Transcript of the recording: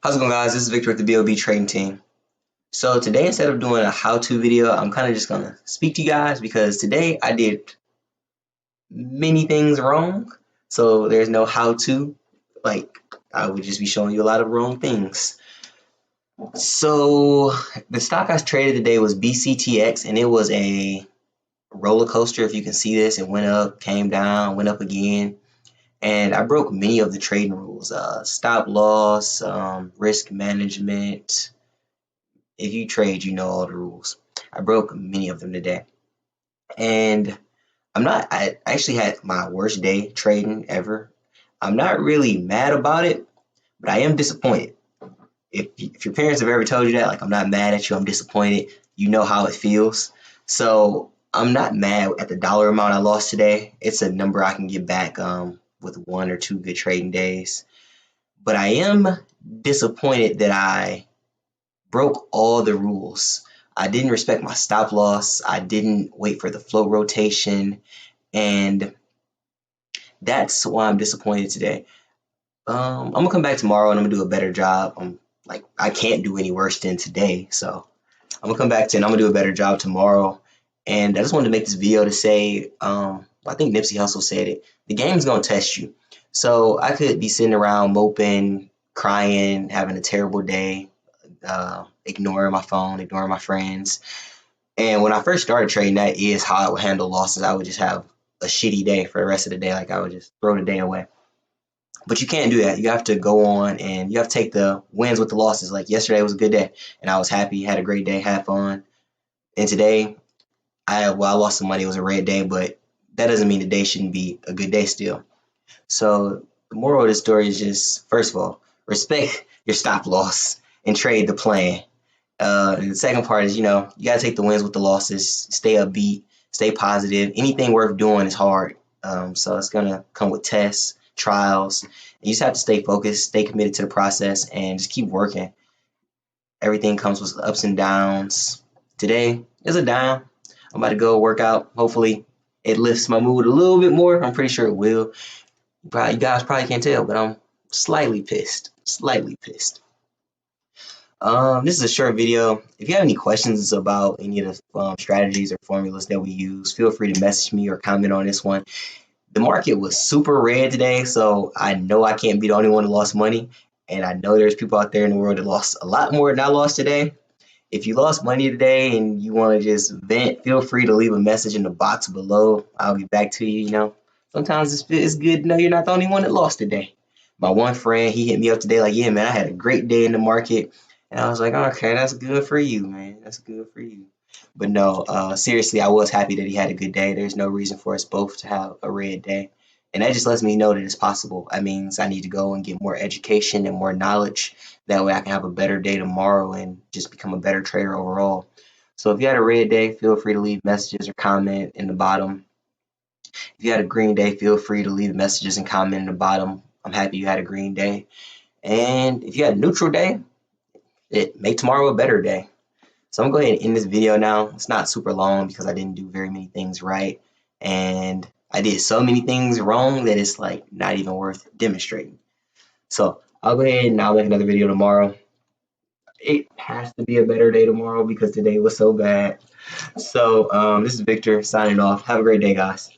How's it going, guys? This is Victor with the BOB Trading Team. So today, instead of doing a how-to video, I'm kind of just gonna speak to you guys because today I did many things wrong. So there's no how-to. Like, I would just be showing you a lot of wrong things. So the stock I traded today was BCTX, and it was a roller coaster. If you can see this, it went up, came down, went up again. And I broke many of the trading rules: stop loss, risk management. If you trade, you know all the rules. I broke many of them today. And I actually had my worst day trading ever. I'm not really mad about it, but I am disappointed. If your parents have ever told you that, like, I'm not mad at you, I'm disappointed, you know how it feels. So I'm not mad at the dollar amount I lost today. It's a number I can get back with one or two good trading days. But I am disappointed that I broke all the rules. I didn't respect my stop loss. I didn't wait for the float rotation, and that's why I'm disappointed today. I'm gonna come back tomorrow and I'm gonna do a better job. I can't do any worse than today, so I'm gonna come back to and I'm gonna do a better job tomorrow. And I just wanted to make this video to say, I think Nipsey Hussle said it. The game's gonna test you. So I could be sitting around moping, crying, having a terrible day, ignoring my phone, ignoring my friends. And when I first started trading, that is how I would handle losses. I would just have a shitty day for the rest of the day. Like, I would just throw the day away. But you can't do that. You have to go on and you have to take the wins with the losses. Like, yesterday was a good day and I was happy, had a great day, had fun. And today, I lost some money. It was a red day, but that doesn't mean the day shouldn't be a good day still. So the moral of the story is just, first of all, respect your stop loss and trade the plan. And the second part is, you got to take the wins with the losses, stay upbeat, stay positive. Anything worth doing is hard. So it's going to come with tests, trials. And you just have to stay focused, stay committed to the process, and just keep working. Everything comes with ups and downs. Today is a down. I'm about to go work out. Hopefully, it lifts my mood a little bit more. I'm pretty sure it will. You guys probably can't tell, but I'm slightly pissed. Slightly pissed. This is a short video. If you have any questions about any of the strategies or formulas that we use, feel free to message me or comment on this one. The market was super red today, so I know I can't be the only one that lost money. And I know there's people out there in the world that lost a lot more than I lost today. If you lost money today and you want to just vent, feel free to leave a message in the box below. I'll get back to you. Sometimes it's good to know you're not the only one that lost today. My one friend, he hit me up today like, yeah, man, I had a great day in the market. And I was like, okay, that's good for you, man. That's good for you. But no, seriously, I was happy that he had a good day. There's no reason for us both to have a red day. And that just lets me know that it's possible. That means I need to go and get more education and more knowledge. That way I can have a better day tomorrow and just become a better trader overall. So if you had a red day, feel free to leave messages or comment in the bottom. If you had a green day, feel free to leave messages and comment in the bottom. I'm happy you had a green day. And if you had a neutral day, make tomorrow a better day. So I'm going to go ahead and end this video now. It's not super long because I didn't do very many things right. And I did so many things wrong that it's like not even worth demonstrating. So I'll go ahead and I'll make another video tomorrow. It has to be a better day tomorrow because today was so bad. So this is Victor signing off. Have a great day, guys.